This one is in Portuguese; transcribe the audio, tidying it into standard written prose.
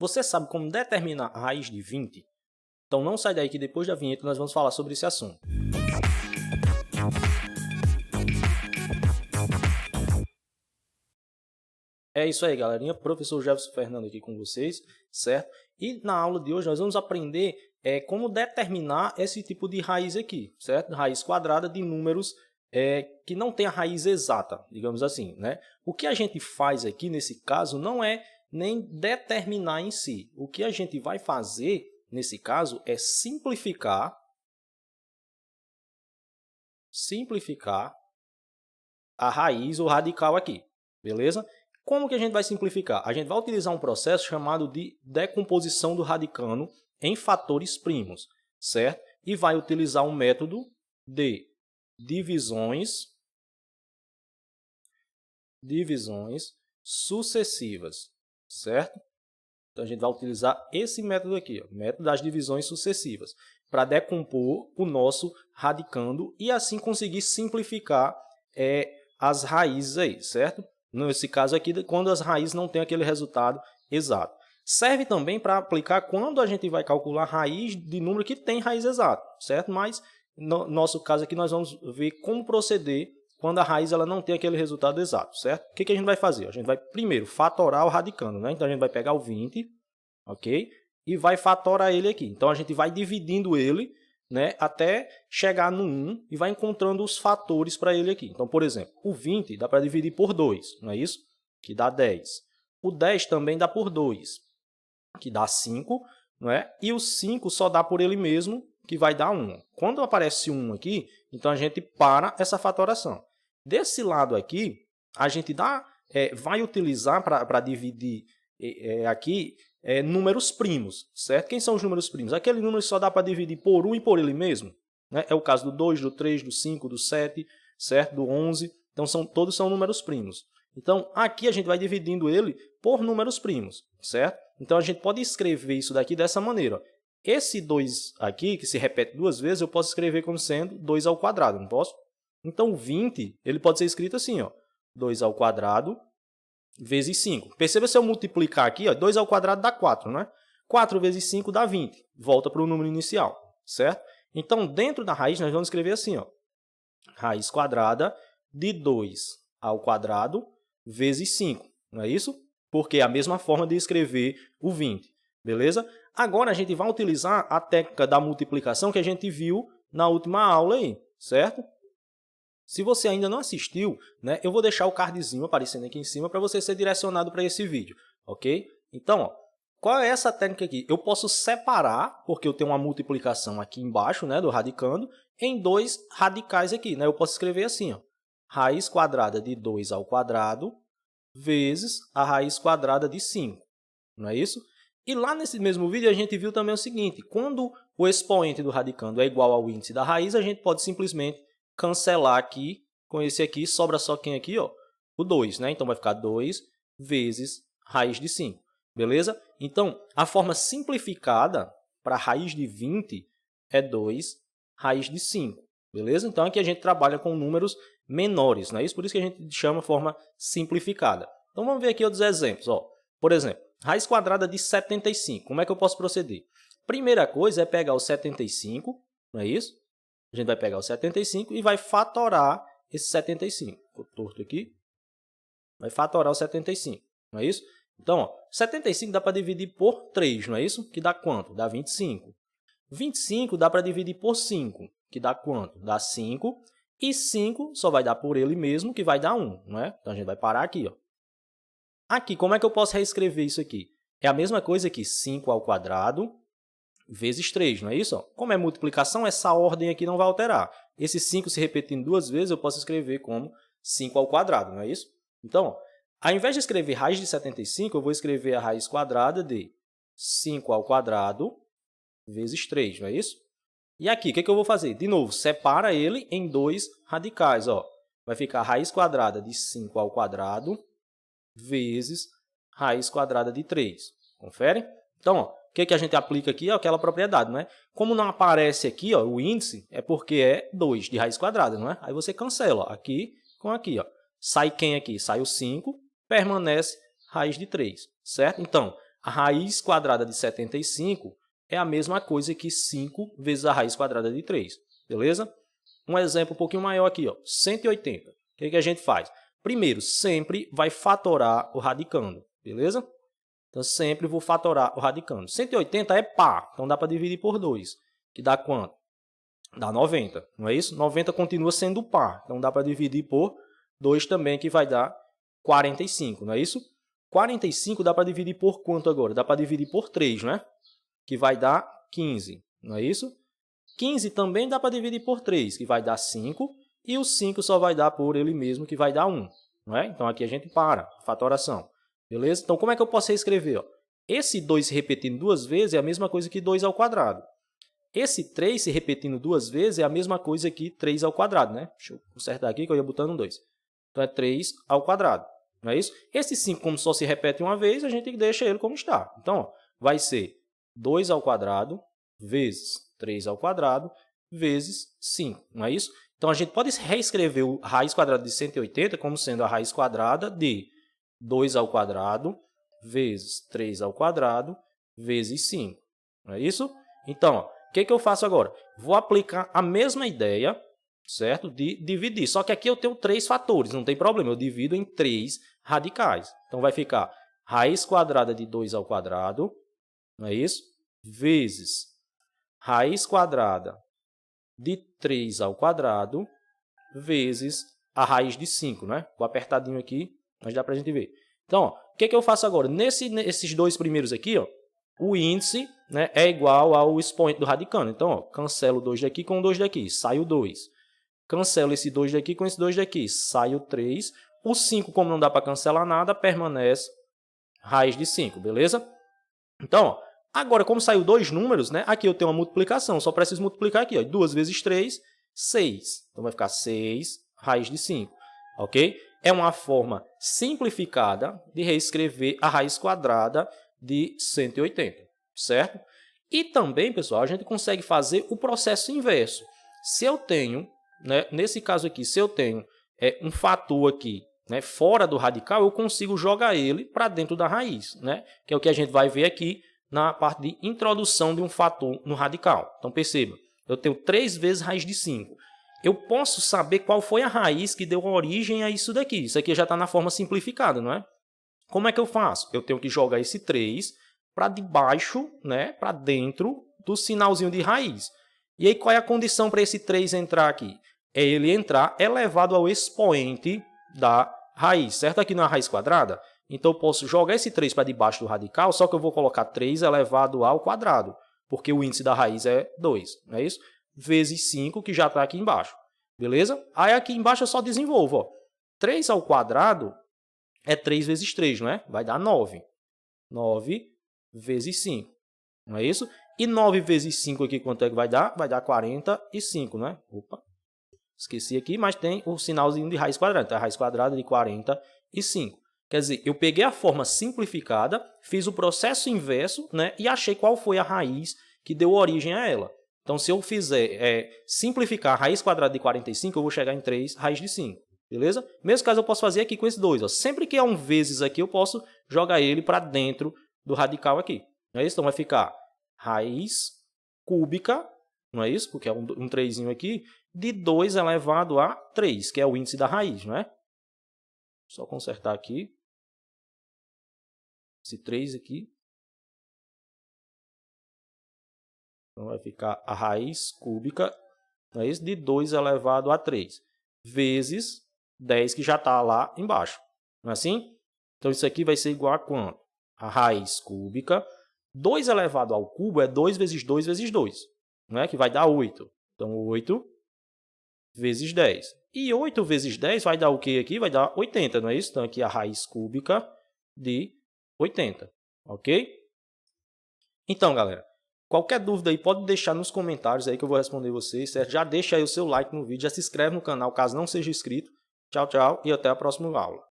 Você sabe como determinar a raiz de 20? Então não sai daí que depois da vinheta nós vamos falar sobre esse assunto. É isso aí, galerinha. Professor Jefferson Fernando aqui com vocês, certo? E na aula de hoje nós vamos aprender como determinar esse tipo de raiz aqui, certo? Raiz quadrada de números que não tem a raiz exata, digamos assim, né? O que a gente faz aqui nesse caso não é nem determinar em si. O que a gente vai fazer nesse caso é simplificar a raiz ou radical aqui, beleza? Como que a gente vai simplificar? A gente vai utilizar um processo chamado de decomposição do radicando em fatores primos, certo? E vai utilizar um método de divisões sucessivas, certo? Então, a gente vai utilizar esse método aqui, ó, método das divisões sucessivas, para decompor o nosso radicando e assim conseguir simplificar as raízes aí, certo? Nesse caso aqui, quando as raízes não têm aquele resultado exato. Serve também para aplicar quando a gente vai calcular raiz de número que tem raiz exata, certo? Mas, no nosso caso aqui, nós vamos ver como proceder quando a raiz ela não tem aquele resultado exato, certo? O que a gente vai fazer? A gente vai primeiro fatorar o radicando, né? Então, a gente vai pegar o 20, ok? E vai fatorar ele aqui. Então, a gente vai dividindo ele, né, até chegar no 1 e vai encontrando os fatores para ele aqui. Então, por exemplo, o 20 dá para dividir por 2, não é isso? Que dá 10. O 10 também dá por 2, que dá 5, não é? E o 5 só dá por ele mesmo, que vai dar 1. Quando aparece 1 aqui, então a gente para essa fatoração. Desse lado aqui, a gente vai utilizar para dividir aqui números primos, certo? Quem são os números primos? Aquele número que só dá para dividir por 1 e por ele mesmo, né? É o caso do 2, do 3, do 5, do 7, certo? Do 11. Então, todos são números primos. Então, aqui a gente vai dividindo ele por números primos, certo? Então, a gente pode escrever isso daqui dessa maneira. Ó. Esse 2 aqui, que se repete duas vezes, eu posso escrever como sendo 2 ao quadrado, não posso? Então, o 20 ele pode ser escrito assim, ó, 2 ao quadrado vezes 5. Perceba se eu multiplicar aqui, ó, 2 ao quadrado dá 4, né? 4 vezes 5 dá 20. Volta para o número inicial, certo? Então, dentro da raiz, nós vamos escrever assim, ó, raiz quadrada de 2 ao quadrado vezes 5, não é isso? Porque é a mesma forma de escrever o 20, beleza? Agora, a gente vai utilizar a técnica da multiplicação que a gente viu na última aula aí, certo? Se você ainda não assistiu, né, eu vou deixar o cardzinho aparecendo aqui em cima para você ser direcionado para esse vídeo, ok? Então, ó, qual é essa técnica aqui? Eu posso separar, porque eu tenho uma multiplicação aqui embaixo, né, do radicando, em dois radicais aqui, né? Eu posso escrever assim, ó, raiz quadrada de 2 ao quadrado vezes a raiz quadrada de 5, não é isso? E lá nesse mesmo vídeo a gente viu também o seguinte, quando o expoente do radicando é igual ao índice da raiz, a gente pode simplesmente cancelar aqui com esse aqui, sobra só quem aqui, ó, o 2, né? Então vai ficar 2 vezes raiz de 5, beleza? Então, a forma simplificada para raiz de 20 é 2 raiz de 5, beleza? Então aqui a gente trabalha com números menores, não é isso? Por isso que a gente chama forma simplificada. Então vamos ver aqui outros exemplos, ó. Por exemplo, raiz quadrada de 75, como é que eu posso proceder? Primeira coisa é pegar o 75, não é isso? A gente vai pegar o 75 e vai fatorar esse 75. Ficou torto aqui. Vai fatorar o 75, não é isso? Então, ó, 75 dá para dividir por 3, não é isso? Que dá quanto? Dá 25. 25 dá para dividir por 5, que dá quanto? Dá 5. E 5 só vai dar por ele mesmo, que vai dar 1, não é? Então, a gente vai parar aqui, ó. Aqui, como é que eu posso reescrever isso aqui? É a mesma coisa que 5 ao quadrado vezes 3, não é isso? Como é multiplicação, essa ordem aqui não vai alterar. Esse 5 se repetindo duas vezes, eu posso escrever como 5 ao quadrado, não é isso? Então, ao invés de escrever raiz de 75, eu vou escrever a raiz quadrada de 5 ao quadrado vezes 3, não é isso? E aqui, o que eu vou fazer? De novo, separa ele em dois radicais. Ó. Vai ficar a raiz quadrada de 5 ao quadrado vezes raiz quadrada de 3. Confere? Então, ó, o que a gente aplica aqui é aquela propriedade, não é? Como não aparece aqui ó, o índice, é porque é 2 de raiz quadrada, não é? Aí você cancela ó, aqui com aqui. Ó. Sai quem aqui? Sai o 5, permanece raiz de 3, certo? Então, a raiz quadrada de 75 é a mesma coisa que 5 vezes a raiz quadrada de 3, beleza? Um exemplo um pouquinho maior aqui, ó, 180. O que a gente faz? Primeiro, sempre vai fatorar o radicando, beleza? Então, sempre vou fatorar o radicando. 180 é par, então dá para dividir por 2, que dá quanto? Dá 90, não é isso? 90 continua sendo par, então dá para dividir por 2 também, que vai dar 45, não é isso? 45 dá para dividir por quanto agora? Dá para dividir por 3, né? Que vai dar 15, não é isso? 15 também dá para dividir por 3, que vai dar 5, e o 5 só vai dar por ele mesmo, que vai dar 1, não é? Então, aqui a gente para, fatoração, beleza? Então, como é que eu posso reescrever? Ó? Esse 2 se repetindo duas vezes é a mesma coisa que 2 ao quadrado. Esse 3 se repetindo duas vezes é a mesma coisa que 3 ao quadrado, né? Deixa eu consertar aqui que eu ia botando um 2. Então, é 3 ao quadrado, não é isso? Esse 5, como só se repete uma vez, a gente deixa ele como está. Então, ó, vai ser 2 ao quadrado vezes 3 ao quadrado vezes 5, não é isso? Então, a gente pode reescrever a raiz quadrada de 180 como sendo a raiz quadrada de 2 ao quadrado vezes 3 ao quadrado vezes 5, não é isso? Então, ó, o que eu faço agora? Vou aplicar a mesma ideia, certo? De dividir. Só que aqui eu tenho 3 fatores, não tem problema. Eu divido em 3 radicais. Então, vai ficar raiz quadrada de 2 ao quadrado, não é isso? Vezes raiz quadrada de 3 ao quadrado, vezes a raiz de 5, né? Vou apertadinho aqui, mas dá para a gente ver. Então, ó, o que eu faço agora? Nesses dois primeiros aqui, ó, o índice, né, é igual ao expoente do radicando. Então, ó, cancelo 2 daqui com 2 daqui, sai o 2. Cancelo esse 2 daqui com esse 2 daqui, sai o 3. O 5, como não dá para cancelar nada, permanece raiz de 5, beleza? Então, ó, agora, como saiu dois números, né, aqui eu tenho uma multiplicação, só preciso multiplicar aqui. Ó, 2 vezes 3, 6. Então, vai ficar 6 raiz de 5, ok? É uma forma simplificada de reescrever a raiz quadrada de 180, certo? E também, pessoal, a gente consegue fazer o processo inverso. Se eu tenho, né, nesse caso aqui, se eu tenho um fator aqui, né, fora do radical, eu consigo jogar ele para dentro da raiz, né, que é o que a gente vai ver aqui na parte de introdução de um fator no radical. Então, perceba, eu tenho 3 vezes raiz de 5. Eu posso saber qual foi a raiz que deu origem a isso daqui. Isso aqui já está na forma simplificada, não é? Como é que eu faço? Eu tenho que jogar esse 3 para debaixo, né, para dentro do sinalzinho de raiz. E aí, qual é a condição para esse 3 entrar aqui? É ele entrar elevado ao expoente da raiz, certo? Aqui na raiz quadrada. Então, eu posso jogar esse 3 para debaixo do radical, só que eu vou colocar 3 elevado ao quadrado, porque o índice da raiz é 2, não é isso? Vezes 5, que já está aqui embaixo, beleza? Aí, aqui embaixo eu só desenvolvo, ó. 3 ao quadrado é 3 vezes 3, não é? Vai dar 9. 9 vezes 5, não é isso? E 9 vezes 5 aqui, quanto é que vai dar? Vai dar 45, não é? Opa, esqueci aqui, mas tem o sinalzinho de raiz quadrada. Então, a raiz quadrada de 45. Quer dizer, eu peguei a forma simplificada, fiz o processo inverso, né, e achei qual foi a raiz que deu origem a ela. Então, se eu fizer simplificar a raiz quadrada de 45, eu vou chegar em 3 raiz de 5. Beleza? Mesmo caso eu posso fazer aqui com esses dois. Ó. Sempre que é um vezes aqui, eu posso jogar ele para dentro do radical aqui. Não é isso? Então, vai ficar raiz cúbica, não é isso? Porque é um 3 aqui, de 2 elevado a 3, que é o índice da raiz, não é? Só consertar aqui. Esse 3 aqui. Então, vai ficar a raiz cúbica, não é isso? De 2 elevado a 3, vezes 10, que já está lá embaixo. Não é assim? Então, isso aqui vai ser igual a quanto? A raiz cúbica. 2 elevado ao cubo é 2 vezes 2 vezes 2, não é? Que vai dar 8. Então, 8 vezes 10. E 8 vezes 10 vai dar o que aqui? Vai dar 80, não é isso? Então, aqui a raiz cúbica de 80, ok? Então, galera, qualquer dúvida aí pode deixar nos comentários aí que eu vou responder vocês, certo? Já deixa aí o seu like no vídeo, já se inscreve no canal caso não seja inscrito. Tchau, tchau e até a próxima aula.